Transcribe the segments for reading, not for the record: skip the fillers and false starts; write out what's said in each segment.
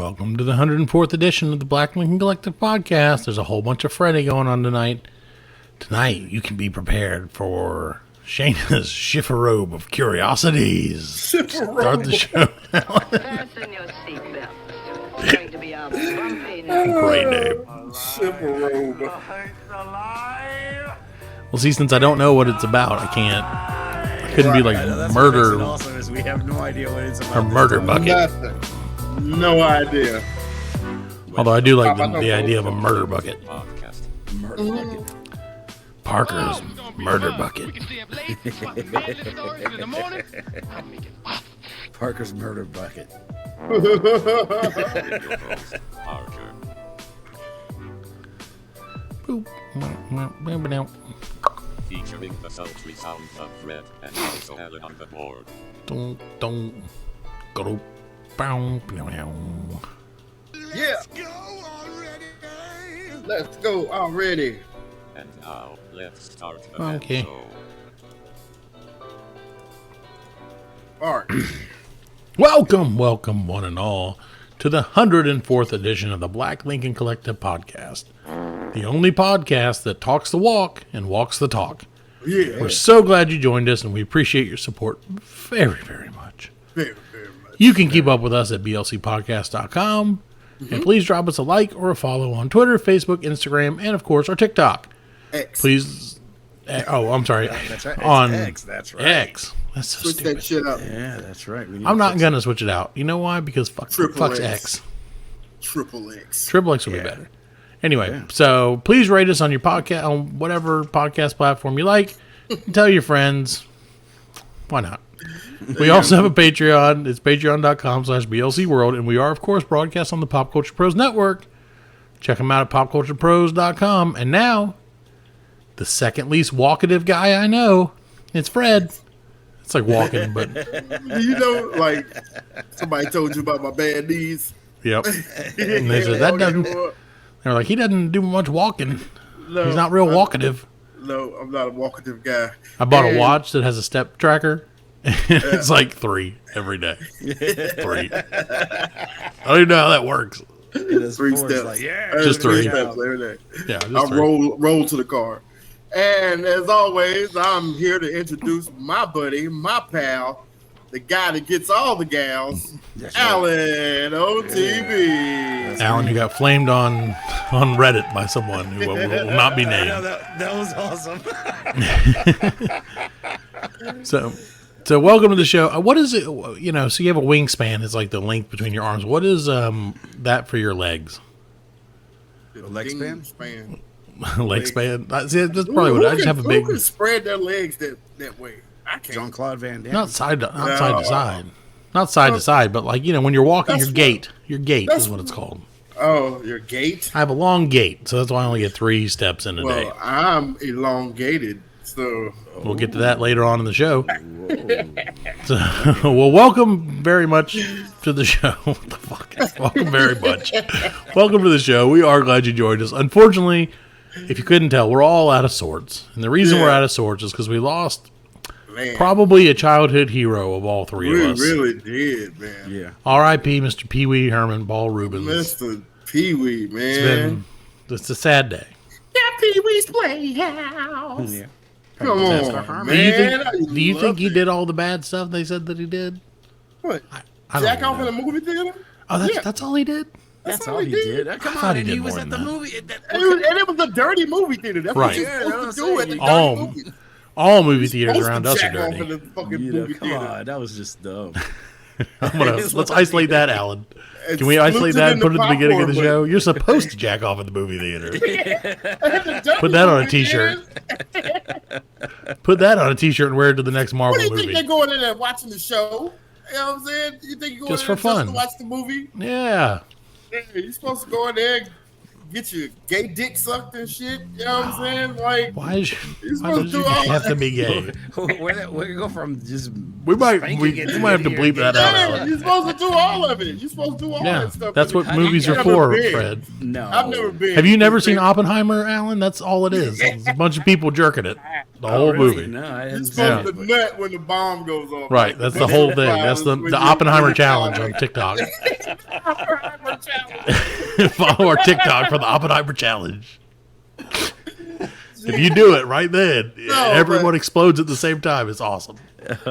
Welcome to the 104th edition of the Black Lincoln Collective podcast. There's a whole bunch of Freddy going on tonight. Tonight, you can be prepared for Shana's Chifforobe of Curiosities. Start the show. Fasten your seatbelts. It's going to be a bumpy night. Great name. Chifforobe. Well, see, since I don't know what it's about, I couldn't be like murder Also, is we have no idea what it's about. or murder bucket. Nothing. No idea. Although I do like the idea of a murder bucket. Murder bucket. Parker's murder bucket. Parker's murder bucket. Featuring the sultry sounds of Fred and also Alan on the board. Don't go bow. Yeah. Let's go already. And now, let's start the Okay. show. All right. Welcome one and all to the 104th edition of the Black Lincoln Collective podcast. The only podcast that talks the walk and walks the talk. Yeah. We're so glad you joined us, and we appreciate your support very, very much. Very, very much. You can keep up with us at blcpodcast.com, and please drop us a like or a follow on Twitter, Facebook, Instagram, and of course our TikTok. X. Please. I'm sorry. That's right. It's On X, that's right. X. That's so Switch stupid. that shit up. Yeah, that's right. We need I'm to not fix going to switch it out. You know why? Because Triple fuck's X. X. Triple X. Triple X will be Yeah. better. Anyway, so please rate us on your podcast, on whatever podcast platform you like. Tell your friends. Why not? We also have a Patreon. It's patreon.com/blcworld. And we are, of course, broadcast on the Pop Culture Pros Network. Check them out at popculturepros.com. And now, the second least walkative guy I know, it's Fred. It's like walking, but You know, like somebody told you about my bad knees. yep. And they said that doesn't. They're like, he doesn't do much walking. No, He's not real walkative. No, I'm not a walkative guy. I bought a And- watch that has a step tracker. It's like 3 every day. 3. I don't even know how that works. it is 3 four, steps. it's like, yeah. Just 3. steps every day. Yeah, just I 3. roll to the car. And as always, I'm here to introduce my buddy, my pal, the guy that gets all the gals, That's right. Alan OTB. Alan, who got flamed on Reddit by someone who will not be I know, named. that was awesome. So welcome to the show. What is it? You know, so you have a wingspan. It's like the length between your arms. What is that for your legs? Leg span? Leg span? See, that's probably what I just have a big. Who can spread their legs that way? I can't. Jean-Claude Van Damme. Not side to side. Not side to side, but like, you know, when you're walking, That's your gait. Your gait that's is what it's called. Oh, your gate? I have a long gait, so that's why I only get 3 steps in a day. Well, I'm elongated, so We'll get to that later on in the show. So, well, welcome very much to the show. What the fuck? Welcome very much. Welcome to the show. We are glad you joined us. Unfortunately, if you couldn't tell, we're all out of sorts. And the reason we're out of sorts is because we lost man, probably a childhood hero of all 3 we of us. really did, man. Yeah. R.I.P. Mr. Pee Wee Herman, Paul Reubens. Mr. Pee Wee, man. It's a sad day. Pee Wee's Playhouse. Yeah. Come on, Herman. man. Do you think he did all the bad stuff they said that he did? What? I don't Jack even off in know. a movie theater? Oh, Yeah. that's all he did? That's all he did. Come thought on, he and did he was more at than the that. movie. And it was a dirty movie theater. That's Right. what you're Yeah, supposed to I do was at the saying. All- dirty movie. All movie theaters Supposed around to us are jack off in dirty. the fucking You know, movie come theater. on, that was just dumb. Let's isolate that, Alan. Can we isolate that and put it at the beginning of the show? You're supposed to jack off at the movie theater. Put that on a t-shirt. Put that on a t-shirt and wear it to the next Marvel What do you think movie. they're going in there watching the show? You know what I'm saying? You think you're going Just in there for fun. to watch the movie? Yeah. Yeah, you're supposed to go in there and get your gay dick sucked and shit. You know what I'm saying? Like, Why does supposed to do it all have that. to be gay? we go from just We might spanking it to have to here bleep that and out, yeah, Alan. you're supposed to do all of it. You're supposed to do all Yeah, that stuff. that's what I've movies are never for, been. Fred. no. I've never been. Have you never seen Oppenheimer, Alan? That's all it is. It's a bunch of people jerking it. The whole really? movie. No, I You're didn't supposed see to it. nut when the bomb goes off. Right, that's the whole thing. That's the Oppenheimer challenge on TikTok. Oppenheimer challenge. Follow our TikTok for the Oppenheimer challenge. If you do it right then, everyone explodes at the same time. It's awesome.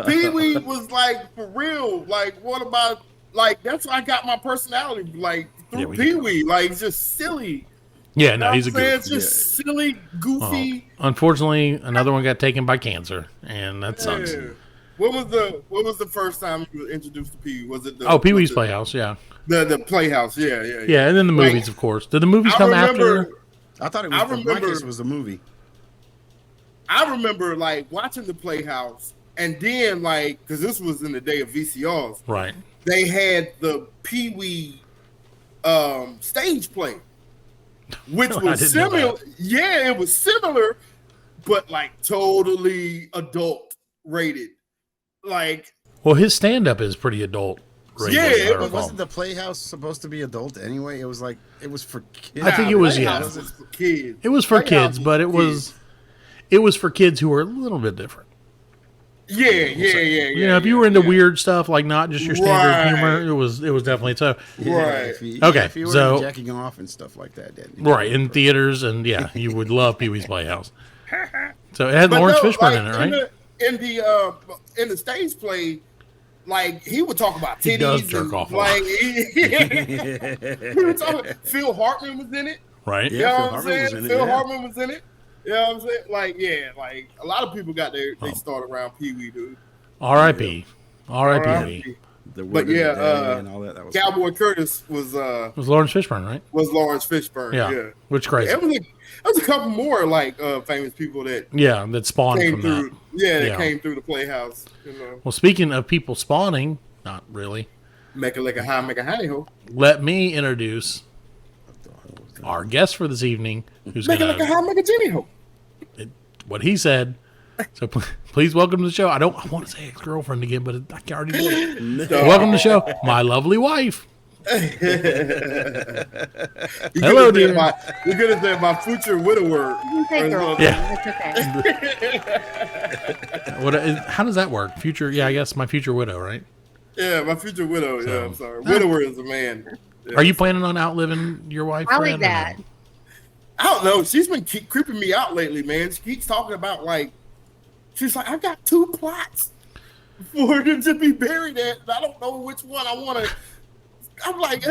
Pee-wee was like for real. Like what about like that's why I got my personality like through Pee-wee. Like it's just silly. Yeah, no, he's a goof. It's just silly, goofy. Well, unfortunately, another one got taken by cancer, and that sucks. Yeah. What was the first time you were introduced to Pee-wee? Was it Pee-wee's Playhouse? Yeah. The Playhouse, yeah. Yeah, and then the movies, of course. Did the movies come after? I thought it was. My case was the movie. I remember like watching the Playhouse, and then like because this was in the day of VCRs, right? They had the Pee-wee stage play, which was similar. Yeah, it was similar, but like totally adult rated. Like, well, his stand-up is pretty adult rated. Yeah, wasn't the Playhouse supposed to be adult anyway? It was like it was for kids. I think it was. Yeah, was for kids. It was for kids, but it was. It was for kids who were a little bit different. Yeah. You know, if you were into weird stuff, like not just your standard humor, it was definitely so. Right. If you were jacking off and stuff like that. Right, in theaters, and you would love Pee-wee's Playhouse. So it had Lawrence Fishburne in it, right? In the stage play, like he would talk about titties. He does jerk off. Like he would talk. Phil Hartman was in it. Right. You know what I'm saying? Phil Hartman was in it. You know what I'm saying? Like, like a lot of people got they start around Pee-wee, dude. R.I.P. R.I.P. But and all that was Cowboy Curtis was Lawrence Fishburne, right? Was Lawrence Fishburne? Yeah. Which crazy. There was a couple more like famous people that that spawned came from through. that. Yeah, came through the Playhouse. You know. Well, speaking of people spawning, not really. Make a honey ho. Let me introduce our guest for this evening, who's make a Jenny ho. What he said. So please welcome to the show. I want to say ex-girlfriend again, but I can already do it. No. Welcome to the show, my lovely wife. Hello, dear. You're gonna say my future widower. You say girl. Yeah, it's okay. How does that work? Future? Yeah, I guess my future widow, right? Yeah, my future widow. Yeah, I'm sorry. Widower is a man. Yeah. Are you planning on outliving your wife? I like that. I don't know. She's been creeping me out lately, man. She keeps talking about like, she's like, I've got 2 plots for them to be buried at. And I don't know which one I want to. I'm like,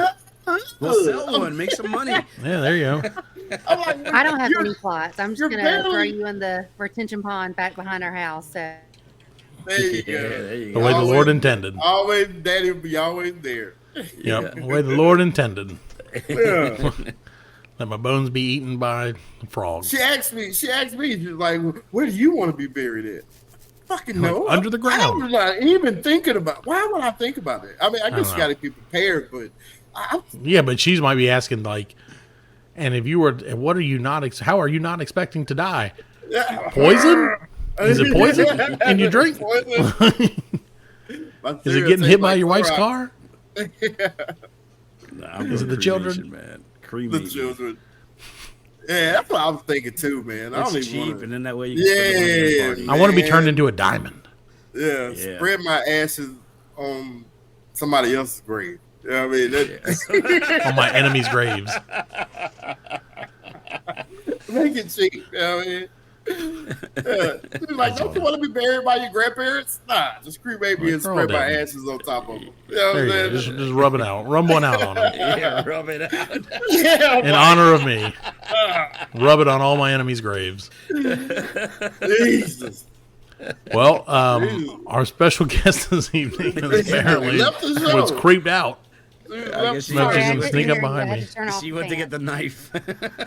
well, sell one, make some money. Yeah, there you go. I'm like, I don't have any plots. I'm just gonna throw you in the retention pond back behind our house. So there you go. There you go. The way the Lord intended. Always, Daddy will be always there. Yep, the way the Lord intended. Yeah. Let my bones be eaten by frogs. She asked me, she's like, where do you want to be buried at? Fucking no. Under the ground. I'm not even thinking about, why would I think about it? I mean, I guess you got to be prepared, but. Yeah, but she might be asking, like, and if you were, what are you not, how are you not expecting to die? Poison? Is it poison in your drink? Is it getting hit by your wife's car? Is it the children? Man. The children. Yeah, that's what I was thinking too, man. I don't even cheap, wanna... and then that way you can spend I want to be turned into a diamond. Yeah, spread my ashes on somebody else's grave. You know what I mean? On my enemy's graves. Make it cheap. You know what I mean? Like, don't you want to be buried by your grandparents? Nah, just cremate me and spread my ashes on top of them. You know what I'm saying? Just rub it out. Rub one out on them. Yeah, rub it out. In honor of me. Rub it on all my enemies' graves. Jesus. Well, our special guest this evening apparently was creeped out. I guess she's gonna sneak up behind me. She went to get the knife.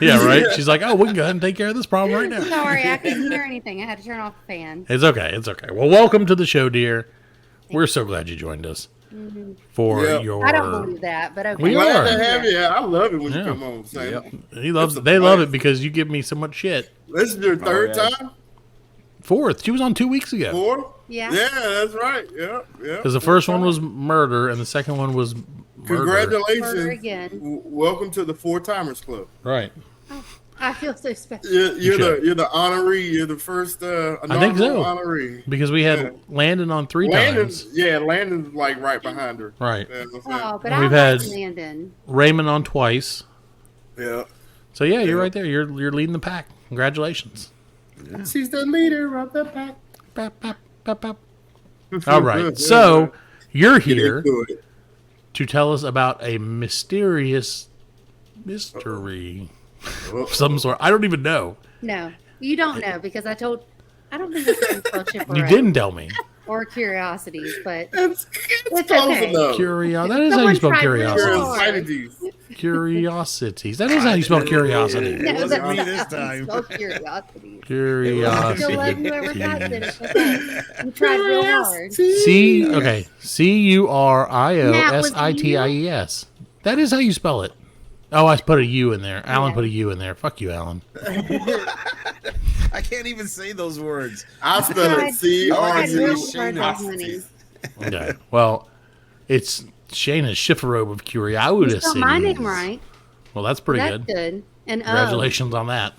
Yeah, right. She's like, "Oh, we can go ahead and take care of this problem right now." Sorry, I couldn't hear anything. I had to turn off the fan. It's okay. It's okay. Well, welcome to the show, dear. We're so glad you joined us for your. I don't believe that, but okay. We are. Glad to have you. I love it when you come on. He loves it. They love it because you give me so much shit. This is your third time. 4th. She was on 2 weeks ago. 4th? Yeah. Yeah, that's right. Yeah. Because the first one was murder and the second one was murder. Congratulations. Murder again. Welcome to the 4-Timers Club. Right. I feel so special. You're should. the honoree. You're the first I think so. honoree. Because we had Landon on 3 times. Landon's like right behind her. Right. Yeah, that's Oh, it. but And I we've like had- Landon. Raymond on twice. Yeah. So yeah, you're right there. You're leading the pack. Congratulations. She's the leader of the pack. Bap, bap, bap, bap. All right. So you're Get here into it. to tell us about a mysterious mystery of some sort. I don't even know. No, you don't know because I don't think it's going to spell Chifforobe You didn't tell me. or Curiosities, but It's It's close okay. enough. That is how you Someone spell tried really curiosity. hard. Curiosities. That is how you spell curiosity. no, wasn't that's me not this how you time. spell Curiosities. I Curiosity. still love whoever typed it. It's okay. You tried real hard. Curiosities. That is how you spell it. Oh, I put a U in there. Alan Yeah. put a U in there. Fuck you, Alan. I can't even say those words. I spell it tried real C-R-T. hard, Shana. honey. Okay. Well, it's Shana's Chifforobe of You Curiosities. spelled my name right. Well, that's pretty That's good. good. And Congratulations on that.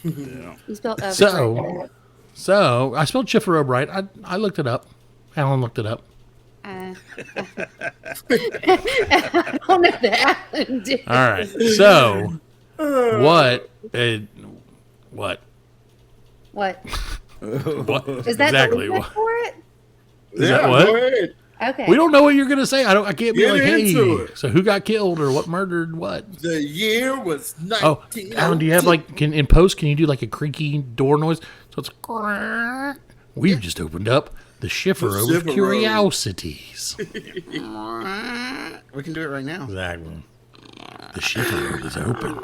you spelled O. So I spelled Chifforobe right. I looked it up. Alan looked it up. I don't know that. All right. So what? What? What? What? Is that exactly? the lead for it? Is that what? Go ahead. Okay. We don't know what you're gonna say. I can't be Get like, hey. into it. So who got killed or what murdered what? The year was Oh, 19. Alan, do you have like in post? Can you do like a creaky door noise? So it's. We've just opened up the Chifforobe of Chifforobe. Curiosities. We can do it right now. Exactly. The Chifforobe is open.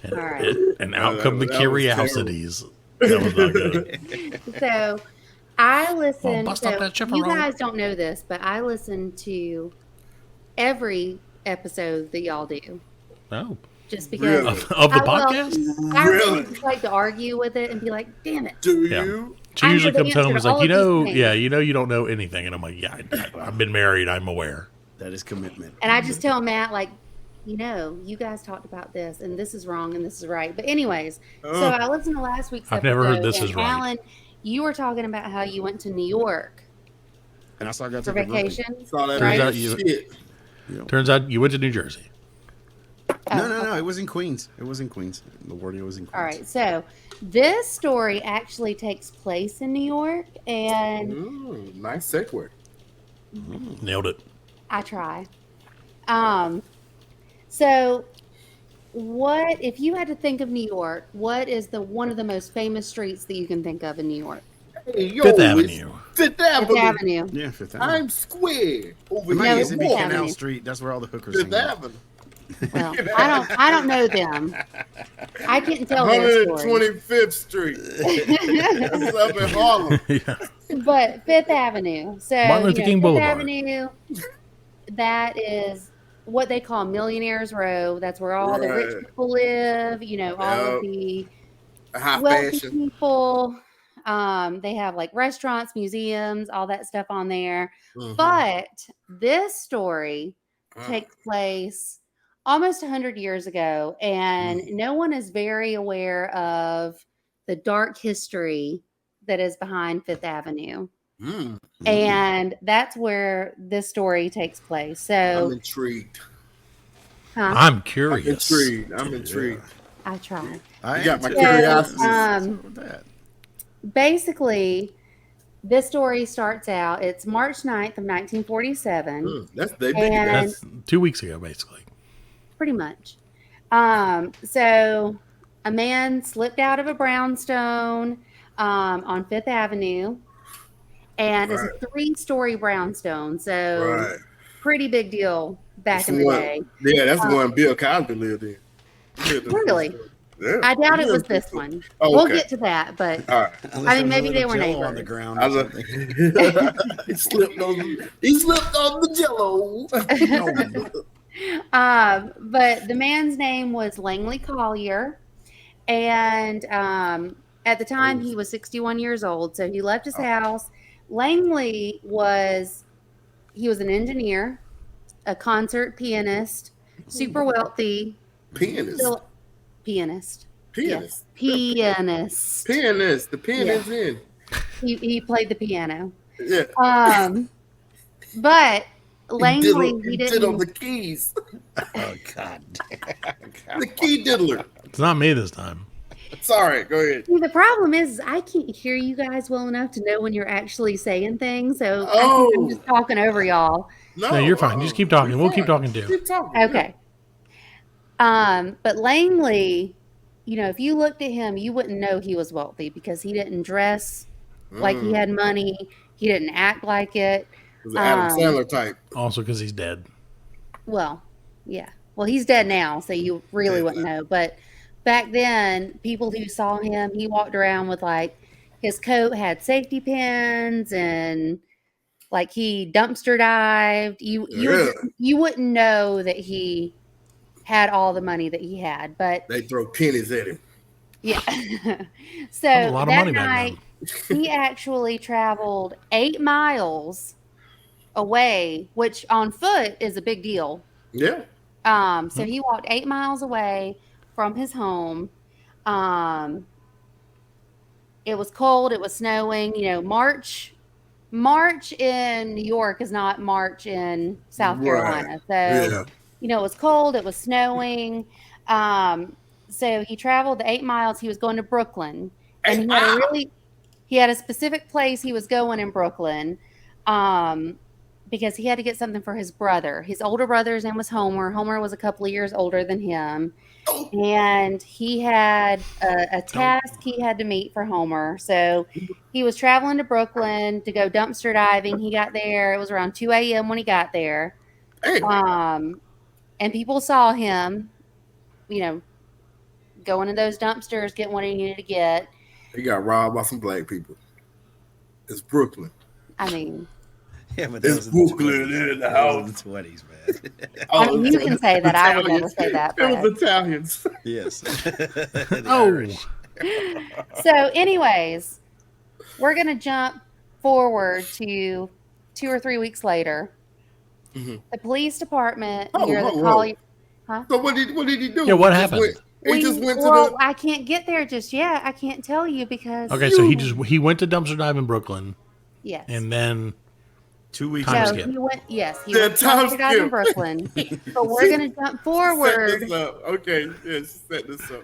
And, All right. and out come the that was Curiosities. That was not good. So I listen. bust up So that you Chifforobe. guys don't know this, but I listen to every episode that y'all do, Oh. just because. Really? Of the I will- podcast? I Really? really just like to argue with it and be like, "Damn it!" Do Yeah. you? She I know usually the comes home and answer is to like, all of these things. you don't know anything. And I'm like, yeah, I've been married. I'm aware. That is commitment. And I just tell Matt, like, you guys talked about this, and this is wrong, and this is right. But anyways, so I listened to last week's I've episode. never heard this and is right. Alan, you were talking about how you went to New York And I saw I got for to vacation. Saw that Right. Turns out big you- shit. Turns out you went to New Jersey. No. It was in Queens. It was in Queens. LaGuardia was in Queens. All right, so this story actually takes place in New York, and Ooh, nice segue. Nailed it. I try. So what if you had to think of New York? What is one of the most famous streets that you can think of in New York? Hey, yo, Fifth it's Avenue. Fifth Fifth Avenue. Avenue. Yeah, Fifth Avenue. Times Square. Over No, here. it's It Fifth be Canal Avenue. Street. That's where all the hookers Fifth hang out. Avenue. Well, I don't know them. I couldn't tell their story. 125th Street. That's up in Harlem. Yeah. But Fifth Avenue. So Martin Luther King Fifth Boulevard. Avenue, that is what they call Millionaires Row. That's where all the rich Right. people live. All of Yep. the High wealthy fashion. people. They have like restaurants, museums, all that stuff on there. Mhm. But this story Uh, takes place almost 100 years ago, and no one is very aware of the dark history that is behind Fifth Avenue. mm, And that's where this story takes place. I'm So, intrigued. huh? I'm curious. I'm intrigued. I tried. I You got my am too. curiosity. What's up with that? Basically, this story starts out, it's March 9th of 1947. That's they big. And- That's 2 weeks ago, basically. Pretty much. So a man slipped out of a brownstone on Fifth Avenue, and it's a 3-story brownstone. So Right. pretty big deal back That's in the one- day. Yeah, that's the one Bill Cosby lived in. He lived in- Really? Yeah. I doubt He it was lived in- this one. Oh, We'll okay. get to that, but All right. Unless there was maybe a they little were Jell-O on neighbors. the ground. I or was something. he slipped on the Jello. but the man's name was Langley Collier, and at the time he was 61 years old. So he left his house. Langley was an engineer, a concert pianist, super wealthy. Pianist. Still, Pianist. Pianist. Yes. Pianist. Pianist. The pen Yeah. is in. He played the piano. Yeah. But Langley, he He diddled the didn't. keys. Oh God. The key diddler. It's not me this time. Sorry, go ahead. See, the problem is I can't hear you guys well enough to know when you're actually saying things. So I think Oh. I'm just talking over y'all. No, you're fine. Just keep talking. We'll keep talking too. Keep talking. Okay. But Langley, if you looked at him, you wouldn't know he was wealthy because he didn't dress like he had money. He didn't act like it. It was an Adam Sandler type. Also, because he's dead. Well, yeah. Well, he's dead now, so you really wouldn't know. But back then, people who saw him, he walked around with like his coat had safety pins and like he dumpster dived. You wouldn't know that he had all the money that he had, but They throw pennies at him. yeah. So That was a lot of that money back night, he actually traveled 8 miles away, which on foot is a big deal. Yeah. So he walked 8 miles away from his home. It was cold. It was snowing. March in New York is not March in South Carolina. So, it was cold. It was snowing. So he traveled the 8 miles. He was going to Brooklyn, and he had a specific place he was going in Brooklyn. Because he had to get something for his brother. His older brother's name was Homer. Homer was a couple of years older than him. And he had a task he had to meet for Homer. So he was traveling to Brooklyn to go dumpster diving. He got there. It was around 2 a.m. when he got there. And people saw him, going in those dumpsters, getting what he needed to get. He got robbed by some black people. It's Brooklyn. I mean... Yeah, but It's Brooklyn in the house. The 20s, man. I mean, you can say that. I would never say that. It was But. Italians. Yes. The Oh. Irish. So, anyways, we're going to jump forward to 2 or 3 weeks later. Mm-hmm. The police department Oh, near the whoa. Collier. Huh? So what did he do? Yeah, what He just happened? He just went to well, the. I can't get there just yet. I can't tell you because. Okay, so he went to dumpster dive in Brooklyn, Yes. and then 2 weeks. Time no, skip. he went. Yes, he Yeah, went to time dumpster dive in skip. Brooklyn. But we're going to jump forward. Set this up. Okay, yes, set this up.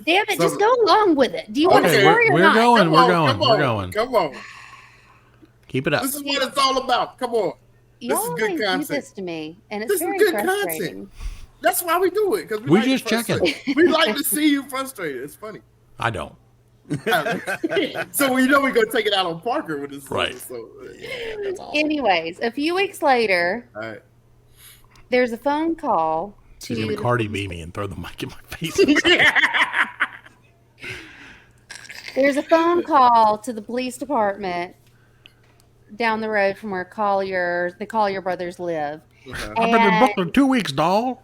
Damn it, just go along with it. Do you want Okay, to story or we're not? going. Come We're on, going. come We're on, going. Come on. Keep it up. This is what it's all about. Come on. Y'all This is good always do content. this to me, and it's This is very good frustrating. content. That's why we do it, because We like just to checking. frustrate. We like to see you frustrated. It's funny. I don't. So we know we're gonna take it out on Parker with this. Right. So, That's awesome. Anyways, a few weeks later, all right. there's a phone call She's gonna to Cardi B me and throw the mic in my face. there's a phone call to the police department down the road from where the Collier brothers live. Uh-huh. I've been in And Brooklyn 2 weeks, doll.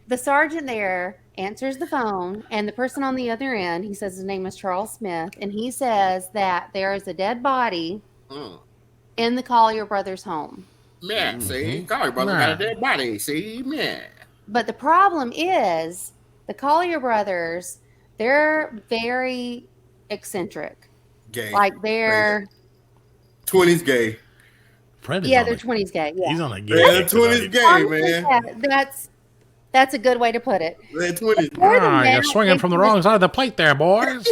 the sergeant there answers the phone, and the person on the other end, he says his name is Charles Smith, and he says that there is a dead body in the Collier brothers' home. Man, see, Collier brother got a dead body. See, man. But the problem is the Collier brothers, they're very eccentric. Gay. Like they're 20s gay. Fred is yeah, on they're a- 20s gay. Yeah. He's on a gay. Yeah, kick 20s tonight. gay, man. That's a good way to put it. They're 20s. More than Ah, you're that, swinging they from the just- wrong side of the plate there, boys.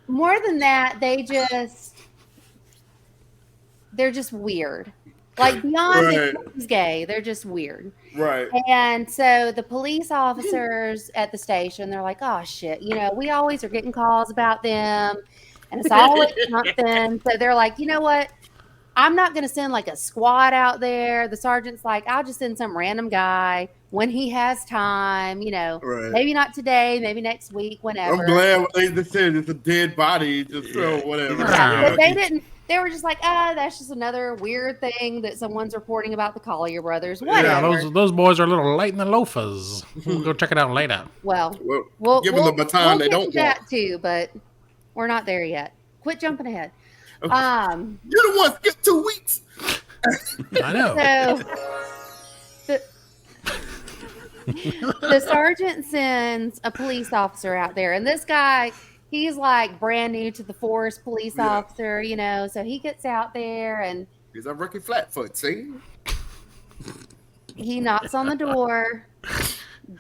More than that, they're just weird. Like beyond Right. he's gay, they're just weird. Right. And so the police officers at the station, they're like, "Oh shit, we always are getting calls about them, and it's always something." So they're like, "You know what? I'm not going to send like a squad out there." The sergeant's like, "I'll just send some random guy when he has time. Right. Maybe not today, maybe next week, whenever." I'm glad what they just said it's a dead body. Just whatever. Yeah, but they didn't. They were just like, that's just another weird thing that someone's reporting about the Collier brothers. Whatever. Yeah, those boys are a little light in the loafers. We'll go check it out later. Well, Well, give them the baton they get don't to that want. too, but we're not there yet. Quit jumping ahead. You're the one skip 2 weeks. I know. So The sergeant sends a police officer out there, and this guy, he's like brand new to the force, police officer, you know. So he gets out there and He's a rookie Flatfoot. See, he knocks on the door,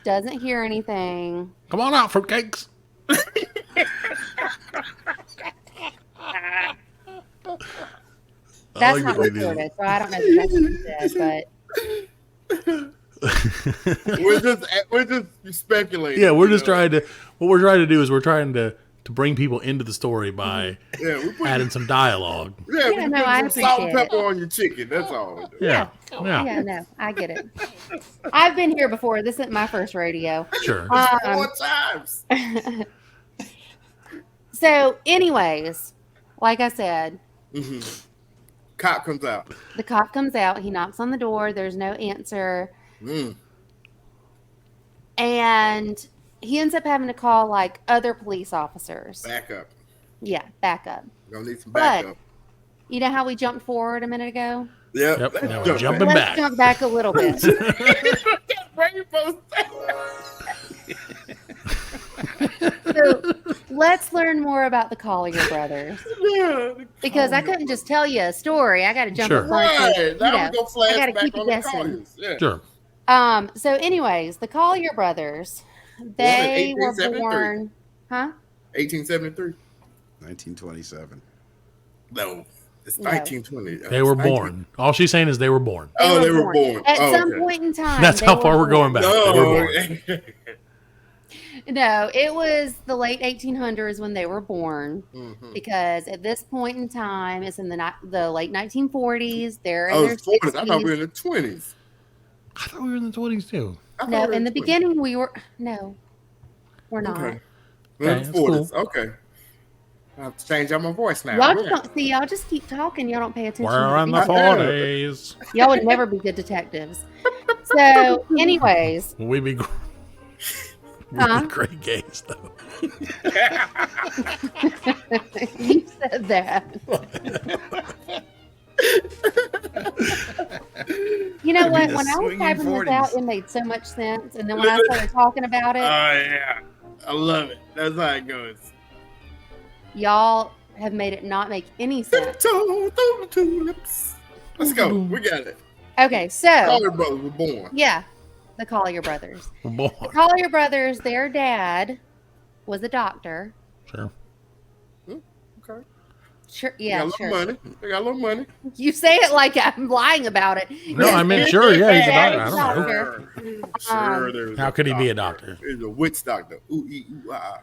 doesn't hear anything. Come on out, fruitcakes. That's not recorded, so I don't know if that's what he said, but we're just speculating. Yeah, we're just trying to. What we're trying to do is we're trying to bring people into the story by adding some dialogue. Yeah, Yeah, no, I some salt and appreciate pepper on your chicken. That's all. We do. Yeah. yeah, no, I get it. I've been here before. This isn't my first rodeo. Sure. 4 times. So, anyways, like I said, Cop comes out. the cop comes out. He knocks on the door. There's no answer. And he ends up having to call like other police officers. Back up. Yeah, back up. We're gonna need some But backup. you know how we jumped forward a minute ago? Yep. Now we're jumping Let's back. jump back a little bit. So let's learn more about the Collier brothers. Because I couldn't just tell you a story. I got to jump Sure. a bunch of, Right. Now we go flash I gotta back keep on you the guessing. Colliers. Yeah. Sure. So anyways, the Collier brothers, they were 1873. born, huh? 1873. 1927. No, it's No. 1920. They were born. All she's saying is they were born. Oh, they were born. At Oh, some okay. point in time. That's they how were far we're going born. back. They were born. No. No, it was the late 1800s when they were born. Because at this point in time, it's in the late 1940s. They're in Oh, their it's 40s. I thought we 60s. were in the 20s. I thought we were in the 20s too. I thought No, we were in the 20s. beginning we were we're not. Okay. Okay, The that's 40s. Okay. I have to change out my voice now. Y'all Yeah. just don't see. Y'all just keep talking. Y'all don't pay attention. We're to in the me. 40s. Y'all would never be good detectives. So, anyways, We'd be Huh? great gays, though. you said that. You know what? the When I was swinging typing this 40s. out, it made so much sense. And then when I started talking about Oh, it, yeah. I love it. That's how it goes. y'all have made it not make any sense. Tiptoe through the tulips. Let's go. We got it. Okay, so Collier brothers were born. yeah, the Collier brothers. We're born. The Collier brothers, their dad was a doctor. Sure. Okay. Sure, They yeah, got a sure. little money. They got a little money. You say it like I'm lying about it. No, I meant sure. Yeah, he's a doctor. I don't know. Doctor. Sure, there's How could he be a doctor? He's a witch doctor. Ooh, ee, ooh, ah.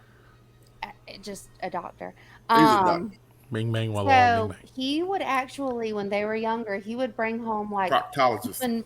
Just a doctor. He's a doctor. Bing, bang, walla, So bing, bang. he would actually, when they were younger, he would bring home like Proctologist. even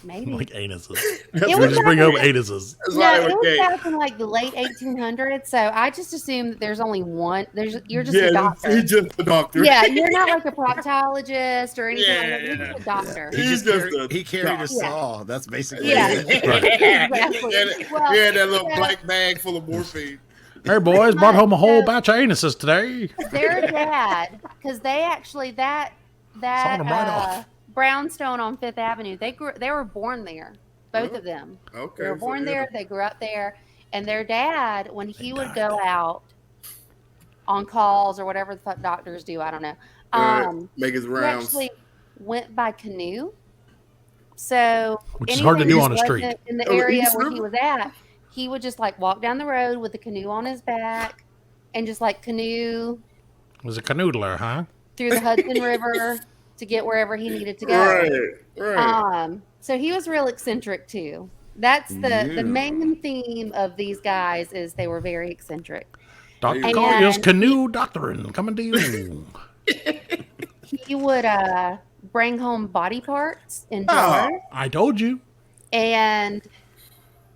maybe Like anuses. That's It We was just bring up like- anuses. That's no, why they it were was gay. back in like the late 1800s. So I just assume that there's only one. You're just a Yeah, doctor. he's just a doctor. Yeah, you're not like a proctologist or anything. like that. You're Yeah. just a doctor. He's just a He carried a doctor. saw. That's basically Yeah. it. Exactly. Well, He had that little so- black bag full of morphine. Hey, boys, brought home a whole batch of anuses today. Their dad, because they actually that Sawed 'em right off. brownstone on Fifth Avenue. They were born there, both Oh, of them. Okay. They were born so there. They grew up there, and their dad, when he would go out on calls or whatever the fuck doctors do, I don't know. Make his He rounds. actually went by canoe. So Which is hard to anyone do who on a street. wasn't in the Oh, area East where River? he was at, he would just like walk down the road with the canoe on his back and just like canoe Was a canoodler, huh? through the Hudson River to get wherever he needed to go. Right. So he was real eccentric too. That's the Yeah. main theme of these guys is they were very eccentric. Dr. And- Collier's canoe doctoring coming to you. He would bring home body parts in Oh. jars, I told you. and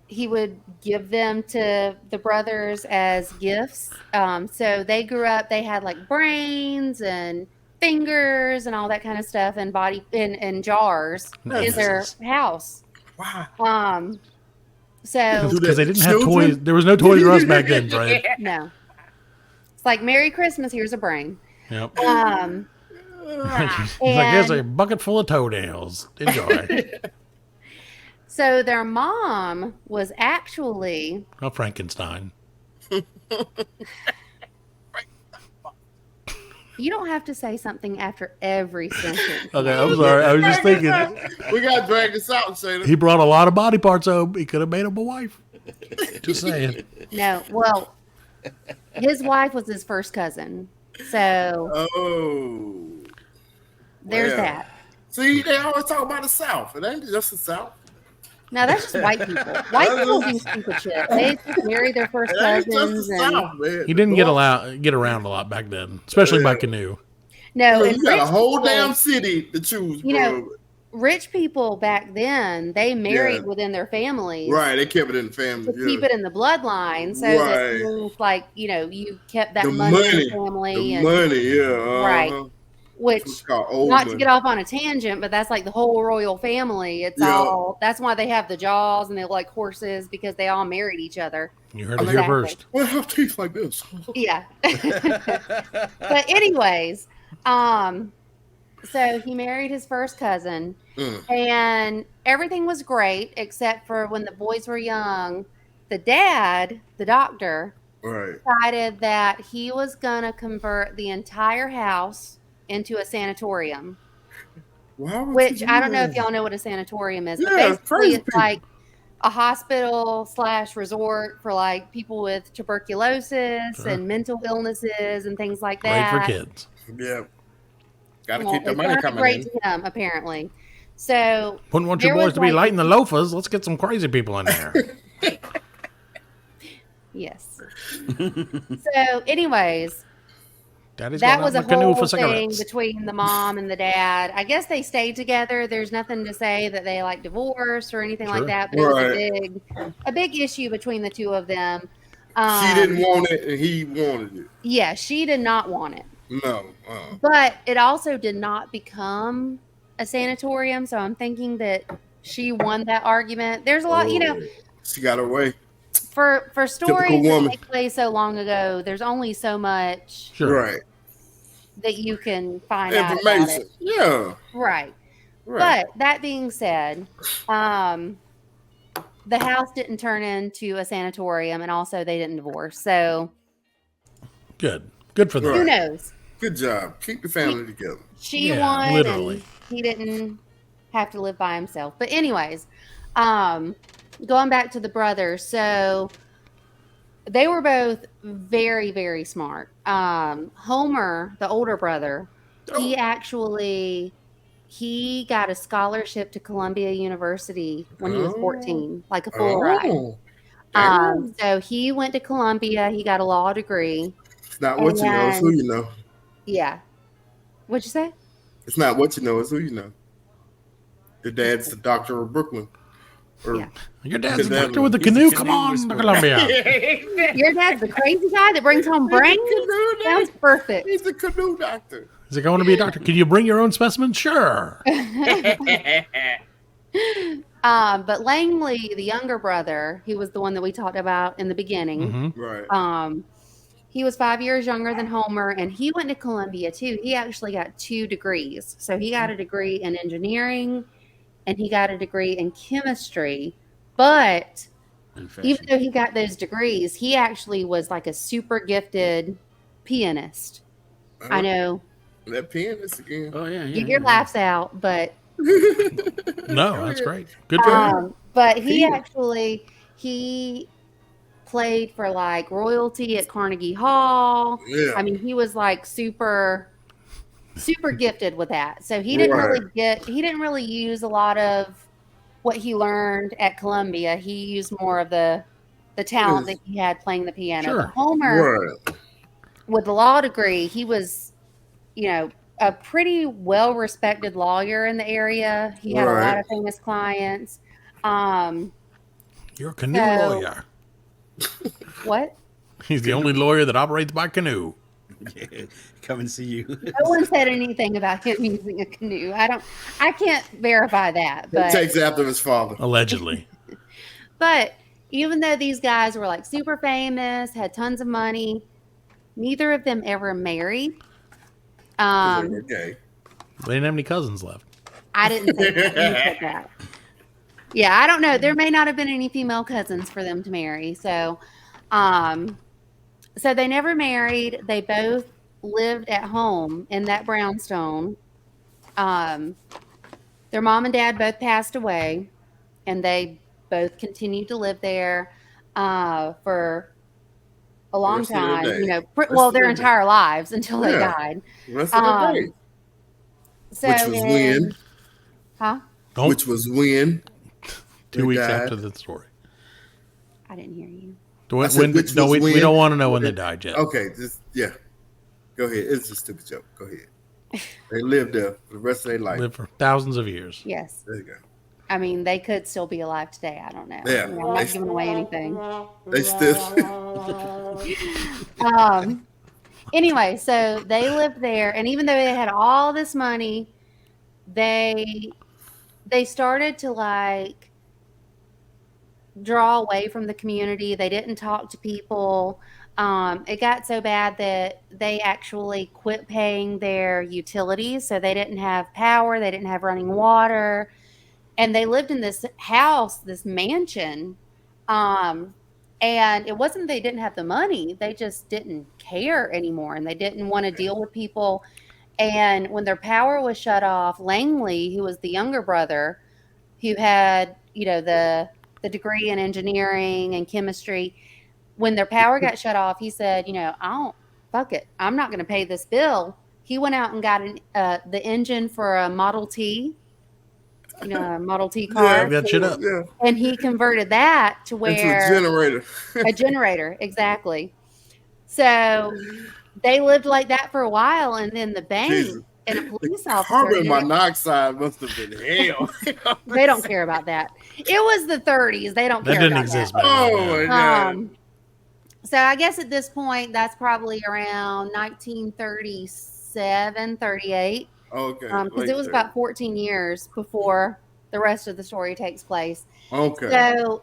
he would give them to the brothers as gifts. So they grew up, they had like brains and fingers and all that kind of stuff and body in jars in their Nice. house. Wow. So Because they didn't have Children? toys. There was no Toys R Us back then, Fred. no. It's like Merry Christmas, here's a brain. Yep. Um He's like, here's a bucket full of toenails. Enjoy. So their mom was actually Oh, Frankenstein. you don't have to say something after every sentence. Okay, I'm sorry. I was just thinking. We gotta drag this out, Shana. He brought a lot of body parts home. He could have made him a wife. Just saying. No, well, his wife was his first cousin. So Oh, there's well. that. See, they always talk about the South. It ain't just the South. Now that's just white people. White people do stupid shit. They just marry their first It ain't just cousins, the and South, man. He didn't get around a lot back then, especially by canoe. no, You and got a rich whole people- damn city to choose You know, from. rich people back then, they married Yeah. within their families Right, they kept it in the family. to keep it in the bloodline, so that Right. things like you kept that The money in money. the family, The and money, yeah. Right. which. It's called old Not to money. get off on a tangent, but that's like the whole royal family. It's Yeah. all that's why they have the jaws and they like horses because they all married each other. You heard it Exactly. here first. Well, have teeth like this. Yeah. But anyways, so he married his first cousin and everything was great except for when the boys were young, the dad, the doctor, Right. decided that he was gonna convert the entire house into a sanatorium. Why would Which you I do don't know if that? y'all know what a sanatorium is. But Yeah, basically, crazy it's people. like a hospital / resort for like people with tuberculosis Sure. and mental illnesses and things like Great that. for kids. Yeah. Gotta Well, keep the it's money gonna be coming great in. to him, apparently. So Wouldn't want your There boys was to be like- lighting the loafers. Let's get some crazy people in there. yes. So, anyways, Daddy's that going was out a in the canoe whole for thing cigarettes. between the mom and the dad. I guess they stayed together. There's nothing to say that they like divorced or anything Sure. like that. But it was Right. a big issue between the two of them. She didn't want it, and he wanted it. Yeah, she did not want it. No. But it also did not become a sanatorium. So I'm thinking that she won that argument. There's a lot, She got her way. for stories that woman. take place so long ago, there's only so much Sure. Right. that you can find out about Information. it. Yeah. Right. Right. But that being said, the house didn't turn into a sanatorium, and also they didn't divorce. So Good. Good for them. who Right. knows? Good job. Keep the family together. She Yeah, won, literally. and he didn't have to live by himself. But anyways, going back to the brothers, so they were both very, very smart. Homer, the older brother, he got a scholarship to Columbia University when he was 14, like a full ride. Oh. Damn. So he went to Columbia. He got a law degree. It's not what you know, it's who you know. Yeah. What'd you say? It's not what you know, it's who you know. Your dad's the doctor of Brooklyn. Or Yeah. Your dad's a Because doctor with a he's the canoe. canoe Come on to whisperer. Columbia. Your dad's the crazy guy that brings home brains? Canoe Sounds doctor. perfect. He's the canoe doctor. Is it going to be a doctor? Can you bring your own specimen? Sure. But Langley, the younger brother, he was the one that we talked about in the beginning. Hmm. Right. He was 5 years younger than Homer, and he went to Columbia too. He actually got 2 degrees. So he got a degree in engineering and he got a degree in chemistry. But even though he got those degrees, he actually was like a super gifted pianist. I know. That pianist again. Oh yeah, Get your laughs out, but No, that's great. Good for him. but he Peter. actually he played for like royalty at Carnegie Hall. Yeah. I mean, he was like super gifted with that. So he didn't really use a lot of what he learned at Columbia. He used more of the talent that he had playing the piano. Sure. But Homer, Right. with the law degree, he was, a pretty well-respected lawyer in the area. He had a lot Right. of famous clients. You're a canoe so- lawyer. What? He's the only lawyer that operates by canoe. Come and see you. No one said anything about him using a canoe. I can't verify that, He but takes after his father. Allegedly. But even though these guys were like super famous, had tons of money, neither of them ever married. Okay. They didn't have any cousins left. I didn't think that. You said that. Yeah, I don't know. There may not have been any female cousins for them to marry. Um, so they never married. They both lived at home in that brownstone. Um, their mom and dad both passed away, and they both continued to live there for a The long rest of their time. day. Well, their entire lives until they Yeah. died. The rest of their day. So Which was when? Huh? Don't Which was when? 2 weeks died. after the story. I didn't hear you. I said, which No, was we when? don't want to know when they died yet. Okay, yeah. Go ahead. It's a stupid joke. Go ahead. They lived there for the rest of their life. Lived for thousands of years. Yes. There you go. I mean, they could still be alive today. I don't know. Yeah. I'm not giving away anything. They still. Anyway, so they lived there, and even though they had all this money, they started to like draw away from the community. They didn't talk to people. It got so bad that they actually quit paying their utilities, so they didn't have power, they didn't have running water, and they lived in this house, this mansion. And it wasn't they didn't have the money, they just didn't care anymore, and they didn't want to deal with people. And when their power was shut off, Langley, who was the younger brother, who had, the degree in engineering and chemistry, when their power got shut off, he said, fuck it, I'm not going to pay this bill. He went out and got the engine for a Model T, a Model T car. Plug that shit up. Yeah. And he converted that to Into where a generator. a generator, exactly. So they lived like that for a while, and then the bank Jesus. and a police officer. Carbon monoxide must have been hell. They don't care about that. It was the 30s. They don't That care didn't about exist that. back Oh then. my god. So I guess at this point, that's probably around 1937, 38. Okay. Because it was about 14 years before the rest of the story takes place. Okay. So